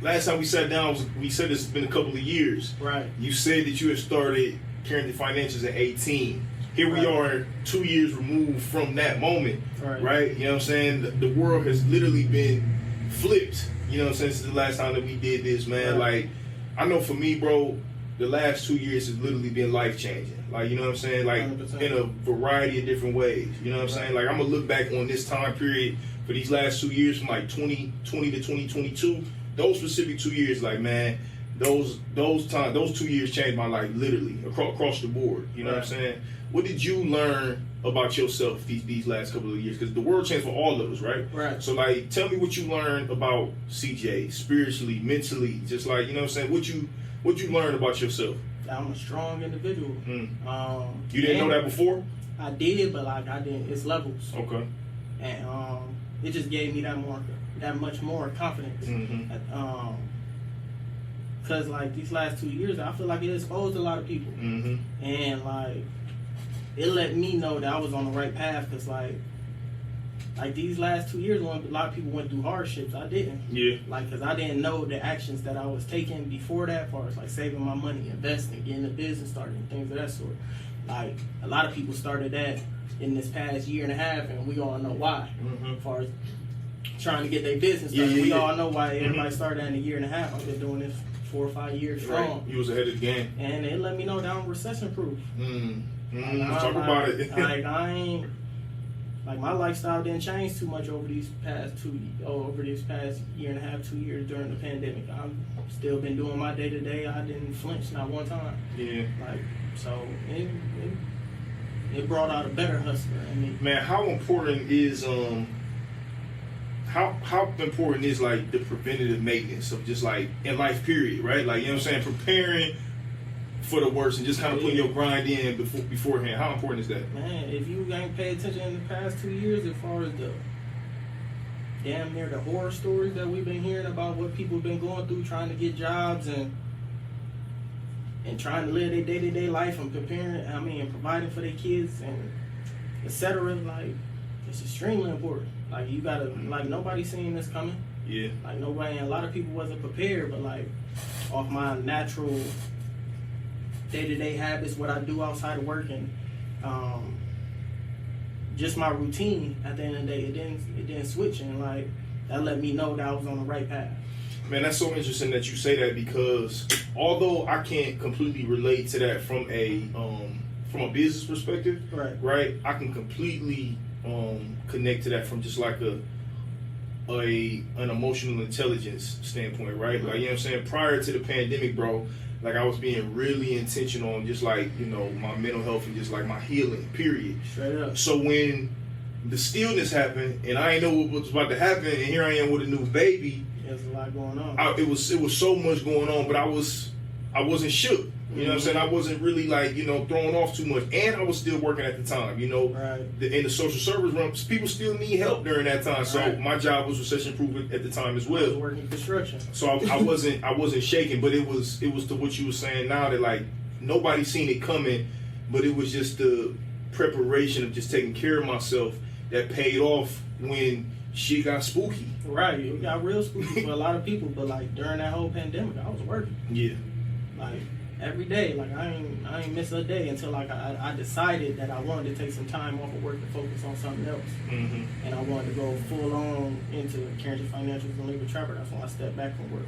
last time we sat down, we said it's been a couple of years. Right. You said that you had started Carrington Financials at 18. Here we are 2 years removed from that moment, right? You know what I'm saying? The world has literally been flipped, you know what I'm saying, since the last time that we did this, man. Like, I know for me, bro, the last 2 years has literally been life-changing. Like, you know what I'm saying? Like, 100%. In a variety of different ways, you know what I'm saying? Like, I'm going to look back on this time period for these last 2 years from, like, 2020 to 2022. Those specific 2 years, like, man, those 2 years changed my life literally across the board, you know what I'm saying? What did you learn about yourself these last couple of years? Because the world changed for all of us, right? Right. So, like, tell me what you learned about CJ, spiritually, mentally, just like, you know what I'm saying? What you learned about yourself? I'm a strong individual. You didn't know that before? I did, but like I didn't. It's levels. Okay. And it just gave me that much more confidence. Because like these last 2 years, I feel like it exposed a lot of people, and like it let me know that I was on the right path. Because like these last 2 years, when a lot of people went through hardships, I didn't. Yeah. Like, because I didn't know the actions that I was taking before that, as far as like saving my money, investing, getting a business started, and things of that sort. Like, a lot of people started that in this past year and a half, and we all know why. As far as trying to get their business started, we all know why everybody started in a year and a half. I've been doing this 4 or 5 years strong. You was ahead of the game. And it let me know that I'm recession proof. Talk about it. Like, I ain't. Like, my lifestyle didn't change too much over this past year and a half, 2 years during the pandemic. I've still been doing my day to day. I didn't flinch not one time. Yeah. Like, so it brought out a better hustler in me. Man, how important is how important is like the preventative maintenance of just like in life period, right? Like, you know what I'm saying, preparing for the worst and just kind of putting your grind in beforehand. How important is that? Man, if you ain't paid attention in the past 2 years, as far as the damn near the horror stories that we've been hearing about what people have been going through trying to get jobs and trying to live their day-to-day life and providing for their kids and etc. Like, it's extremely important. Like, you gotta, like, nobody seen this coming. Yeah. Like, nobody, and a lot of people wasn't prepared, but like, off my natural day-to-day habits, what I do outside of work, and just my routine, at the end of the day, it didn't switch, and like, that let me know that I was on the right path. Man, that's so interesting that you say that, because although I can't completely relate to that from a business perspective, right? I can completely connect to that from just like an emotional intelligence standpoint, right? Like, you know what I'm saying? Prior to the pandemic, bro, like, I was being really intentional on just like, you know, my mental health and just like my healing, period. Straight up. So when the stillness happened and I didn't know what was about to happen, and here I am with a new baby. There's a lot going on. It was so much going on, but I wasn't shook. You know what I'm saying? I wasn't really like, you know, thrown off too much. And I was still working at the time, you know. In the social service realm, people still need help during that time. So my job was recession proof at the time as well. I was working construction. So I wasn't shaking, but it was to what you were saying now, that like nobody seen it coming, but it was just the preparation of just taking care of myself that paid off when shit got spooky. Right, it got real spooky for a lot of people, but like during that whole pandemic, I was working. Yeah. Like, every day, like I ain't miss a day until like I decided that I wanted to take some time off of work to focus on something else, and I wanted to go full on into Carrington Financials and Legal Trapper. That's when I stepped back from work.